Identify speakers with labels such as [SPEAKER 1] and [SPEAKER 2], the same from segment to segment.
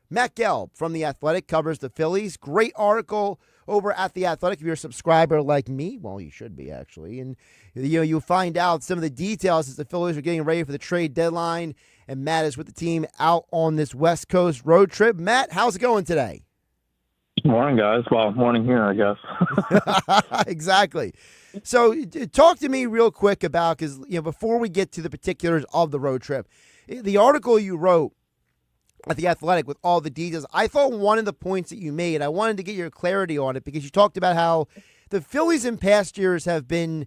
[SPEAKER 1] Matt Gelb from The Athletic covers the Phillies. Great article over at The Athletic. If you're a subscriber like me, well, you should be actually. And you'll find out some of the details as the Phillies are getting ready for the trade deadline. And Matt is with the team out on this West Coast road trip. Matt, how's it going today?
[SPEAKER 2] Morning, guys. Well, morning here, I guess.
[SPEAKER 1] Exactly. So talk to me real quick about, because before we get to the particulars of the road trip, the article you wrote at The Athletic with all the details, I thought one of the points that you made, I wanted to get your clarity on it, because you talked about how the Phillies in past years have been,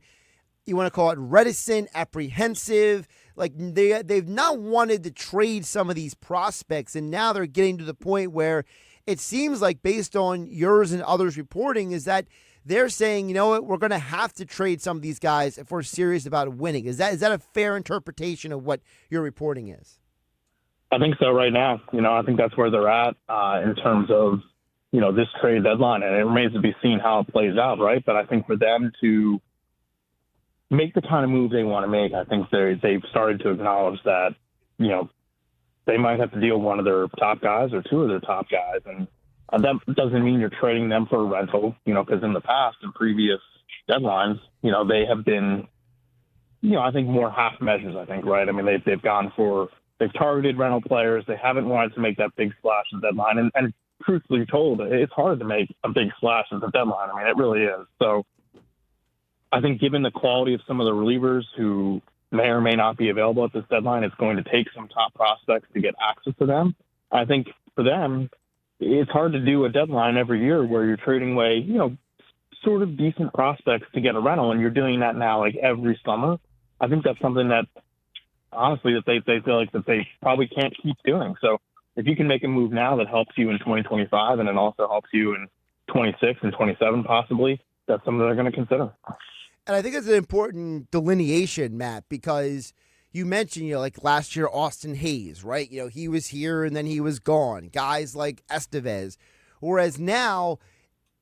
[SPEAKER 1] you want to call it reticent, apprehensive, like they've not wanted to trade some of these prospects, and now they're getting to the point where it seems like, based on yours and others reporting, is that they're saying, you know what, we're going to have to trade some of these guys if we're serious about winning. Is that a fair interpretation of what your reporting is?
[SPEAKER 2] I think so right now. I think that's where they're at in terms of, this trade deadline. And it remains to be seen how it plays out, right? But I think for them to make the kind of move they want to make, I think they've started to acknowledge that, they might have to deal with one of their top guys or two of their top guys. And that doesn't mean you're trading them for a rental, because in the past, in previous deadlines, they have been, I think more half measures, I think, right? I mean, they've targeted rental players. They haven't wanted to make that big splash at the deadline. And truthfully told, it's hard to make a big splash at the deadline. I mean, it really is. So I think given the quality of some of the relievers who may or may not be available at this deadline, it's going to take some top prospects to get access to them. I think for them, it's hard to do a deadline every year where you're trading away, sort of decent prospects to get a rental, and you're doing that now like every summer. I think that's something that, honestly, that they feel like that they probably can't keep doing. So if you can make a move now that helps you in 2025 and then also helps you in 26 and 27 possibly, that's something they're going to consider.
[SPEAKER 1] And I think it's an important delineation, Matt, because you mentioned, like last year, Austin Hayes, right? He was here and then he was gone. Guys like Estevez. Whereas now,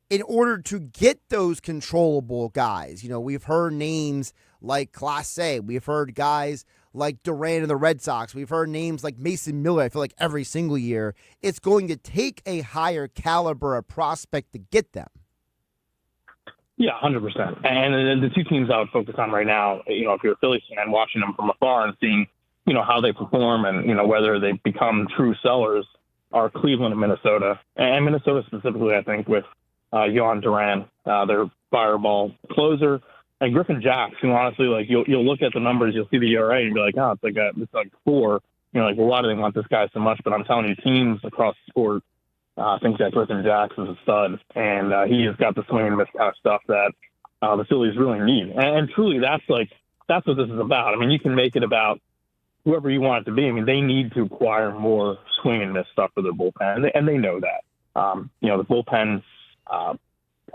[SPEAKER 1] in order to get those controllable guys, we've heard names like Clase. We've heard guys like Duran and the Red Sox. We've heard names like Mason Miller. I feel like every single year, it's going to take a higher caliber of prospect to get them.
[SPEAKER 2] Yeah, 100%. And the two teams I would focus on right now, if you're a Phillies fan, watching them from afar and seeing, how they perform and, whether they become true sellers, are Cleveland and Minnesota. And Minnesota specifically, I think, with Yohan Duran, their fireball closer, and Griffin Jacks, who honestly, like, you'll look at the numbers, you'll see the ERA and be like, oh, it's like 4. Well, why do they want this guy so much? But I'm telling you, teams across the sport, I think that Griffin Jacks is a stud, and he has got the swing and miss kind of stuff that the Phillies really need. And truly, that's what this is about. I mean, you can make it about whoever you want it to be. I mean, they need to acquire more swing and miss stuff for their bullpen, and they know that. The bullpen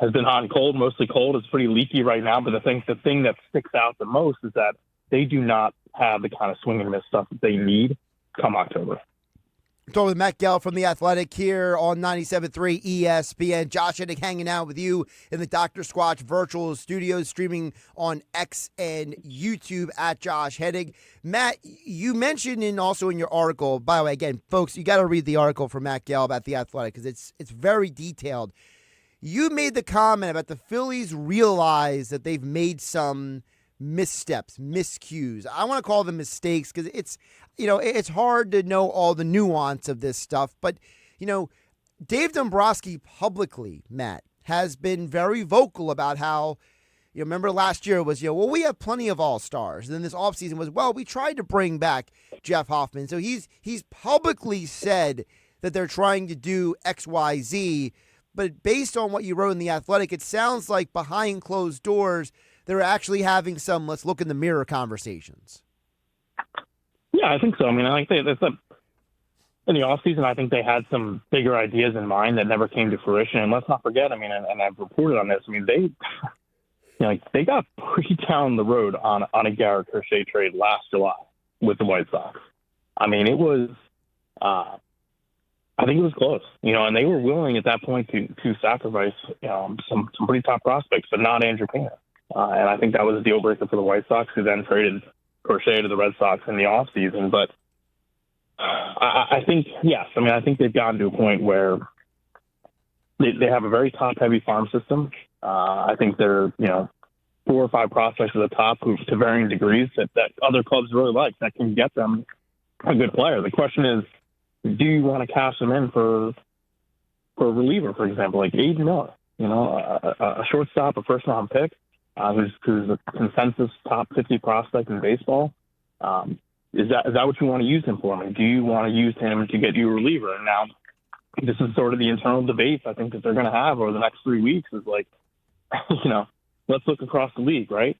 [SPEAKER 2] has been hot and cold, mostly cold. It's pretty leaky right now, but the thing that sticks out the most is that they do not have the kind of swing and miss stuff that they need come October.
[SPEAKER 1] Talking with Matt Gelb from The Athletic here on 97.3 ESPN. Josh Hennig hanging out with you in the Dr. Squatch virtual studios, streaming on X and YouTube at Josh Hennig. Matt, you mentioned also in your article, by the way, again, folks, you got to read the article from Matt Gelb at The Athletic because it's very detailed. You made the comment about the Phillies realize that they've made some missteps, miscues. I want to call them mistakes because it's hard to know all the nuance of this stuff. But, Dave Dombrowski publicly, Matt, has been very vocal about how, remember last year was, we have plenty of all-stars. And then this offseason was, we tried to bring back Jeff Hoffman. So he's publicly said that they're trying to do X, Y, Z. But based on what you wrote in The Athletic, it sounds like behind closed doors, they're actually having some let's look in the mirror conversations.
[SPEAKER 2] Yeah, I think so. I mean, I think in the offseason, I think they had some bigger ideas in mind that never came to fruition. And let's not forget, I mean, and I've reported on this, I mean, they got pretty down the road on a Garrett Crochet trade last July with the White Sox. I mean, it was I think it was close, and they were willing at that point to sacrifice some pretty top prospects, but not Andrew Pena. And I think that was a deal breaker for the White Sox, who then traded Crochet to the Red Sox in the offseason. But I think, yes. I mean, I think they've gotten to a point where they have a very top-heavy farm system. I think they're, 4 or 5 prospects at the top who, to varying degrees, that other clubs really like, that can get them a good player. The question is, do you want to cash them in for a reliever, for example, like Aiden Miller, a shortstop, a first-round pick, who's a consensus top 50 prospect in baseball? Is that what you want to use him for? I mean, do you want to use him to get you a reliever? And now, this is sort of the internal debate I think that they're going to have over the next 3 weeks is like, let's look across the league, right?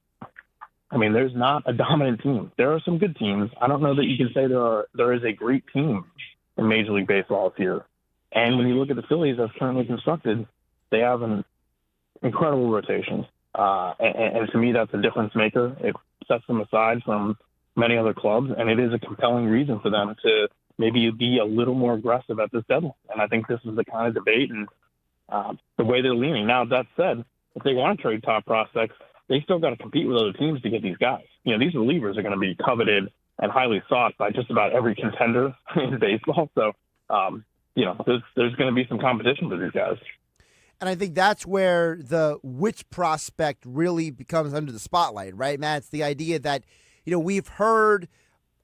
[SPEAKER 2] I mean, there's not a dominant team. There are some good teams. I don't know that you can say there is a great team in Major League Baseball this year. And when you look at the Phillies as currently constructed, they have an incredible rotation. And to me, that's a difference maker. It sets them aside from many other clubs, and it is a compelling reason for them to maybe be a little more aggressive at this deadline. And I think this is the kind of debate and the way they're leaning. Now, that said, if they want to trade top prospects, they still got to compete with other teams to get these guys. These relievers are going to be coveted and highly sought by just about every contender in baseball. So, there's going to be some competition for these guys.
[SPEAKER 1] And I think that's where the which prospect really becomes under the spotlight, right, Matt? It's the idea that, we've heard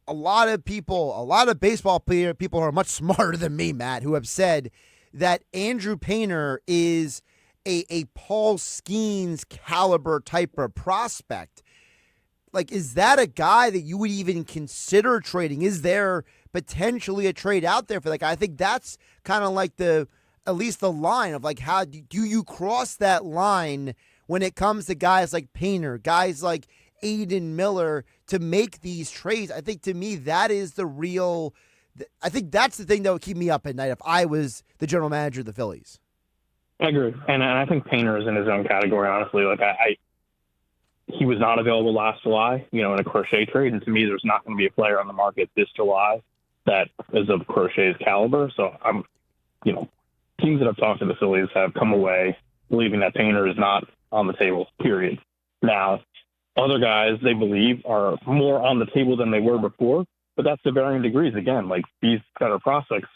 [SPEAKER 1] a lot of baseball people who are much smarter than me, Matt, who have said that Andrew Painter is a Paul Skeens caliber type of prospect. Like, is that a guy that you would even consider trading? Is there potentially a trade out there for that guy? I think that's kind of like at least the line of like, how do you cross that line when it comes to guys like Painter, guys like Aiden Miller to make these trades? I think to me, that is I think that's the thing that would keep me up at night if I was the general manager of the Phillies.
[SPEAKER 2] I agree. And I think Painter is in his own category, honestly. Like, he was not available last July, in a Crochet trade. And to me, there's not going to be a player on the market this July that is of Crochet's caliber. So teams that have talked to the Phillies have come away believing that Painter is not on the table, period. Now, other guys, they believe, are more on the table than they were before, but that's to varying degrees. Again, like these better prospects,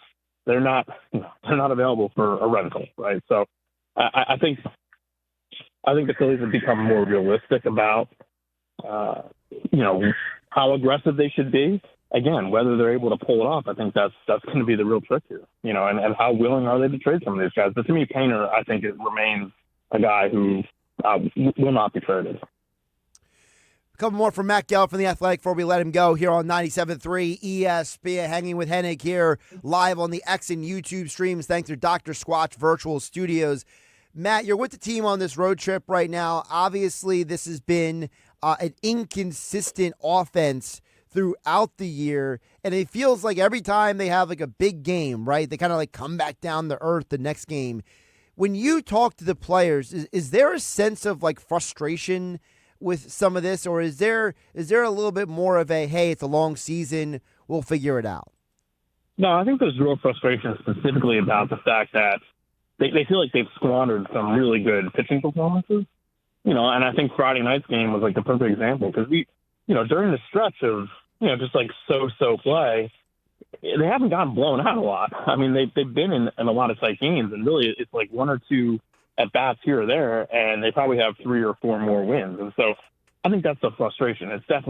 [SPEAKER 2] they're not available for a rental, right? So I think the Phillies have become more realistic about, how aggressive they should be. Again, whether they're able to pull it off, I think that's going to be the real trick here, and how willing are they to trade some of these guys. But to me, Painter, I think it remains a guy who will not be traded.
[SPEAKER 1] A couple more from Matt Gelb from The Athletic before we let him go here on 97.3 ESPN. Hanging with Hennig here live on the X and YouTube streams thanks to Dr. Squatch Virtual Studios. Matt, you're with the team on this road trip right now. Obviously, this has been an inconsistent offense throughout the year, and it feels like every time they have like a big game, right, they kind of like come back down to earth the next game. When you talk to the players, is there a sense of like frustration with some of this, or is there a little bit more of a, hey, it's a long season, we'll figure it out?
[SPEAKER 2] No, I think there's real frustration specifically about the fact that they feel like they've squandered some really good pitching performances, and I think Friday night's game was like the perfect example because we, during the stretch of, just like so play, they haven't gotten blown out a lot. I mean, they've been in a lot of tight games, and really it's like 1 or 2 at bats here or there, and they probably have 3 or 4 more wins. And so I think that's the frustration. They're past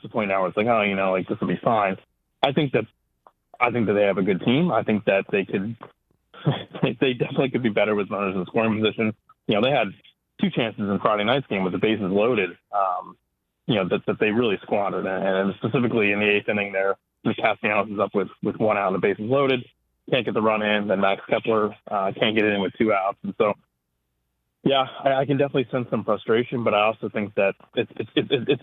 [SPEAKER 2] the point now where it's like, like this will be fine. I think that they have a good team. I think that they definitely could be better with runners in the scoring position. They had 2 chances in Friday night's game with the bases loaded, that they really squandered. And specifically in the 8th inning there, Castellanos is up with 1 out and the bases loaded. Can't get the run in. Then Max Kepler can't get it in with 2 outs. And so, yeah, I can definitely sense some frustration, but I also think that it's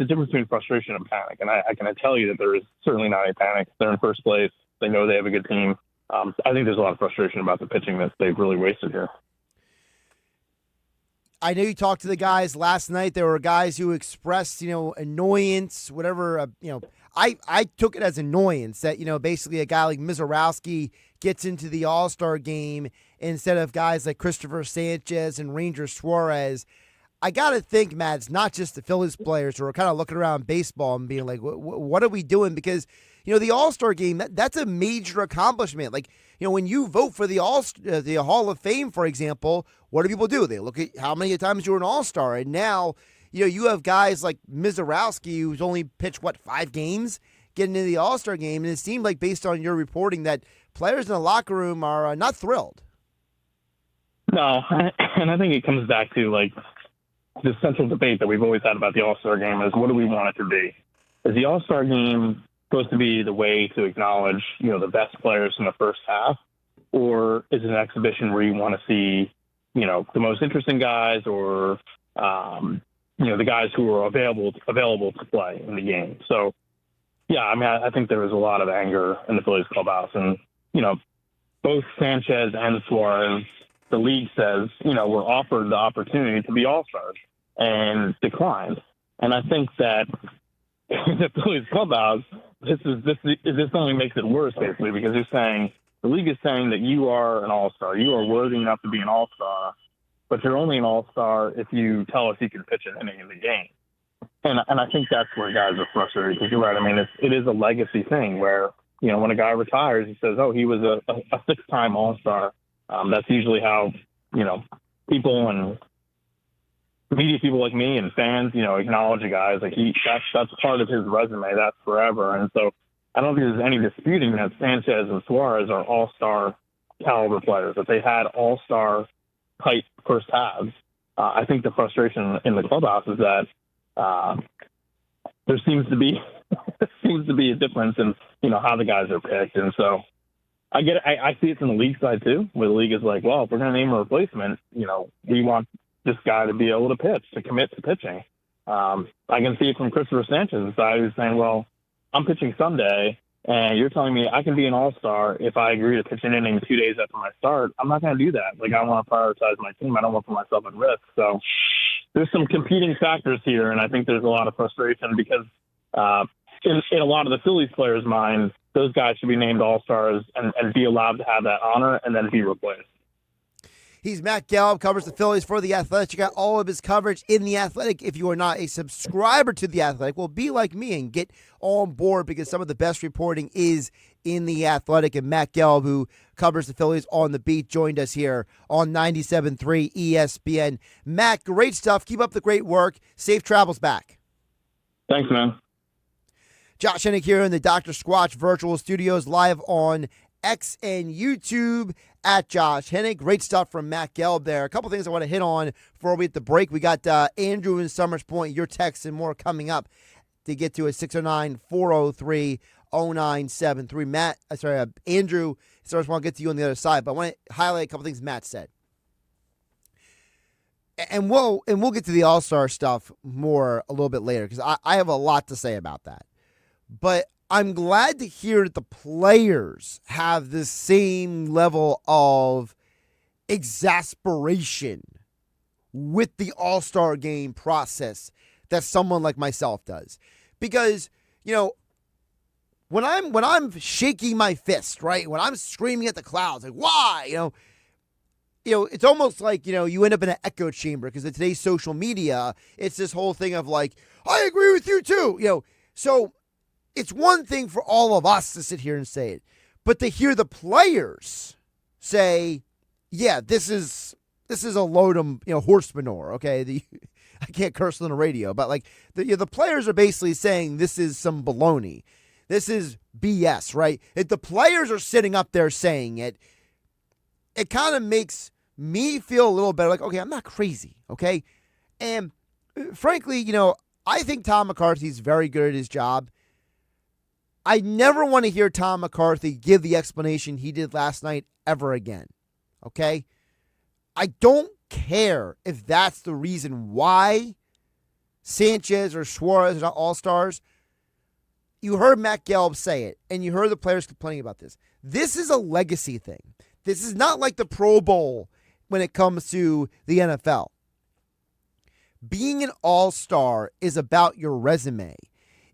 [SPEAKER 2] a difference between frustration and panic. And I can tell you that there is certainly not a panic. They're in first place. They know they have a good team. I think there's a lot of frustration about the pitching that they've really wasted here.
[SPEAKER 1] I know you talked to the guys last night. There were guys who expressed, annoyance, whatever. I took it as annoyance that, basically a guy like Mizorowski gets into the All-Star game instead of guys like Christopher Sanchez and Ranger Suarez. I got to think, Matt, it's not just the Phillies players who are kind of looking around baseball and being like, what are we doing? Because, the All-Star game, that's a major accomplishment. Like, when you vote for the Hall of Fame, for example, what do people do? They look at how many times you were an All-Star. And now, you have guys like Mizorowski, who's only pitched, 5 games, getting into the All-Star game. And it seemed like, based on your reporting, that players in the locker room are not thrilled.
[SPEAKER 2] No, and I think it comes back to, like, the central debate that we've always had about the All-Star game is, what do we want it to be? Is the All-Star game supposed to be the way to acknowledge, the best players in the first half? Or is it an exhibition where you want to see, the most interesting guys or, the guys who are available to play in the game? So, yeah, I mean, I think there was a lot of anger in the Phillies clubhouse. And, both Sanchez and Suarez, the league says, were offered the opportunity to be All-Stars and declined. And I think that the Phillies clubhouse, this only makes it worse, basically, because the league is saying that you are an All-Star. You are worthy enough to be an All-Star, but you're only an All-Star if you tell us you can pitch an inning in the game. And I think that's where guys are frustrated, because you're right. I mean, it is a legacy thing where, when a guy retires, he says, oh, he was a 6-time All-Star. That's usually how, people and media people like me and fans, acknowledge a guy. Like that's part of his resume. That's forever. And so I don't think there's any disputing that Sanchez and Suarez are All-Star caliber players, that they had All-Star type first halves. I think the frustration in the clubhouse is that there seems to be a difference in, how the guys are picked. And so I get it. I see it from the league side too, where the league is like, well, if we're going to name a replacement, we want this guy to be able to pitch, to commit to pitching. I can see it from Christopher Sanchez's side, who's saying, well, I'm pitching Sunday, and you're telling me I can be an All-Star if I agree to pitch an inning 2 days after my start. I'm not going to do that. Like, I want to prioritize my team. I don't want to put myself at risk. So there's some competing factors here, and I think there's a lot of frustration because in a lot of the Phillies players' minds, those guys should be named All-Stars and be allowed to have that honor and then be replaced.
[SPEAKER 1] He's Matt Gelb, covers the Phillies for The Athletic. You got all of his coverage in The Athletic. If you are not a subscriber to The Athletic, well, be like me and get on board, because some of the best reporting is in The Athletic. And Matt Gelb, who covers the Phillies on the beat, joined us here on 97.3 ESPN. Matt, great stuff. Keep up the great work. Safe travels back.
[SPEAKER 2] Thanks, man.
[SPEAKER 1] Josh Hennig here in the Dr. Squatch Virtual Studios, live on X and YouTube at Josh Hennig. Great stuff from Matt Gelb there. A couple things I want to hit on before we hit the break. We got Andrew in Summers Point, your texts and more coming up to get to at 609-403-0973. Andrew in Summers Point, I'll get to you on the other side, but I want to highlight a couple things Matt said. And we'll get to the All-Star stuff more a little bit later, because I have a lot to say about that. But I'm glad to hear that the players have the same level of exasperation with the All-Star game process that someone like myself does. Because, when I'm shaking my fist, right, when I'm screaming at the clouds, like, why? It's almost like, you end up in an echo chamber, because in today's social media, it's this whole thing of like, I agree with you too, so it's one thing for all of us to sit here and say it, but to hear the players say, yeah, this is a load of horse manure, okay? I can't curse on the radio, but like the players are basically saying this is some baloney. This is BS, right? If the players are sitting up there saying it, it kind of makes me feel a little better, like, okay, I'm not crazy, okay? And frankly, I think Tom McCarthy's very good at his job. I never want to hear Tom McCarthy give the explanation he did last night ever again, okay? I don't care if that's the reason why Sanchez or Suarez are not All-Stars. You heard Matt Gelb say it, and you heard the players complaining about this. This is a legacy thing. This is not like the Pro Bowl when it comes to the NFL. Being an All-Star is about your resume.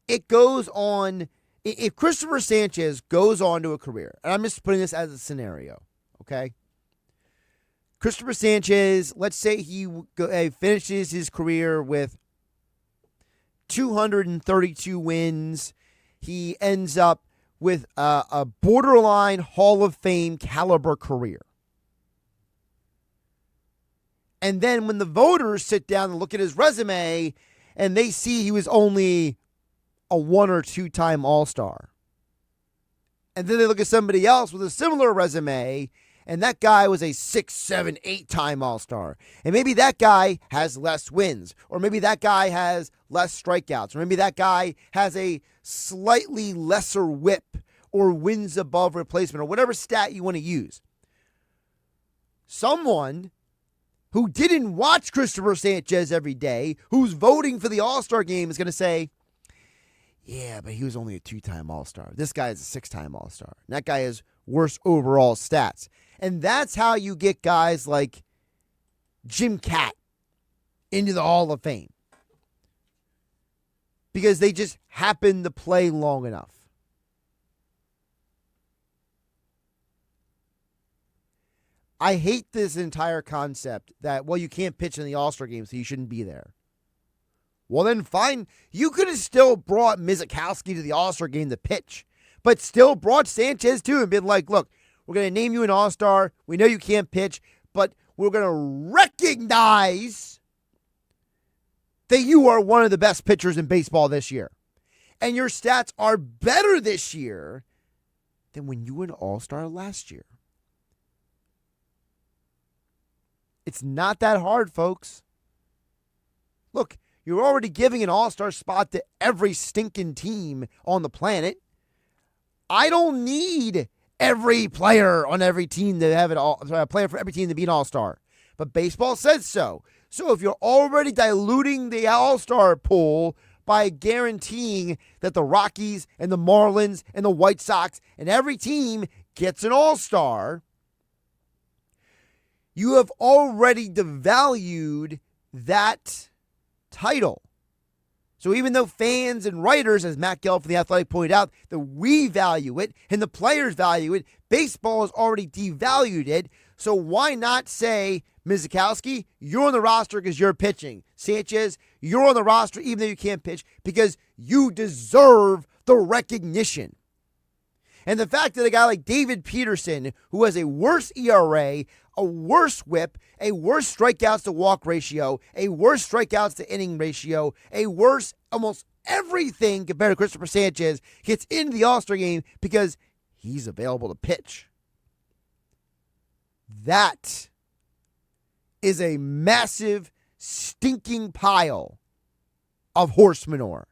[SPEAKER 1] It goes on. If Christopher Sanchez goes on to a career, and I'm just putting this as a scenario, okay? Christopher Sanchez, let's say he finishes his career with 232 wins. He ends up with a borderline Hall of Fame caliber career. And then when the voters sit down and look at his resume and they see he was only a 1 or 2 time All-Star. And then they look at somebody else with a similar resume and that guy was a 6, 7, 8 time All-Star. And maybe that guy has less wins. Or maybe that guy has less strikeouts. Or maybe that guy has a slightly lesser whip or wins above replacement or whatever stat you want to use. Someone who didn't watch Christopher Sanchez every day, who's voting for the All-Star game, is going to say, yeah, but he was only a 2-time All-Star. This guy is a 6-time All-Star. And that guy has worse overall stats. And that's how you get guys like Jim Catt into the Hall of Fame. Because they just happen to play long enough. I hate this entire concept that, well, you can't pitch in the All-Star game, so you shouldn't be there. Well, then fine. You could have still brought Mizikowski to the All-Star game to pitch, but still brought Sanchez too and been like, look, we're going to name you an All-Star. We know you can't pitch, but we're going to recognize that you are one of the best pitchers in baseball this year. And your stats are better this year than when you were an All-Star last year. It's not that hard, folks. Look, you're already giving an All-Star spot to every stinking team on the planet. I don't need every player on every team to have a player for every team to be an All-Star. But baseball says so. So if you're already diluting the All-Star pool by guaranteeing that the Rockies and the Marlins and the White Sox and every team gets an All-Star, you have already devalued that title. So even though fans and writers, as Matt Gelb from The Athletic pointed out, that we value it and the players value it, baseball has already devalued it. So why not say, Mizikowski, you're on the roster because you're pitching. Sanchez, you're on the roster even though you can't pitch because you deserve the recognition. And the fact that a guy like David Peterson, who has a worse ERA, a worse whip, a worse strikeouts to walk ratio, a worse strikeouts to inning ratio, a worse almost everything compared to Christopher Sanchez, gets into the All-Star game because he's available to pitch. That is a massive, stinking pile of horse manure.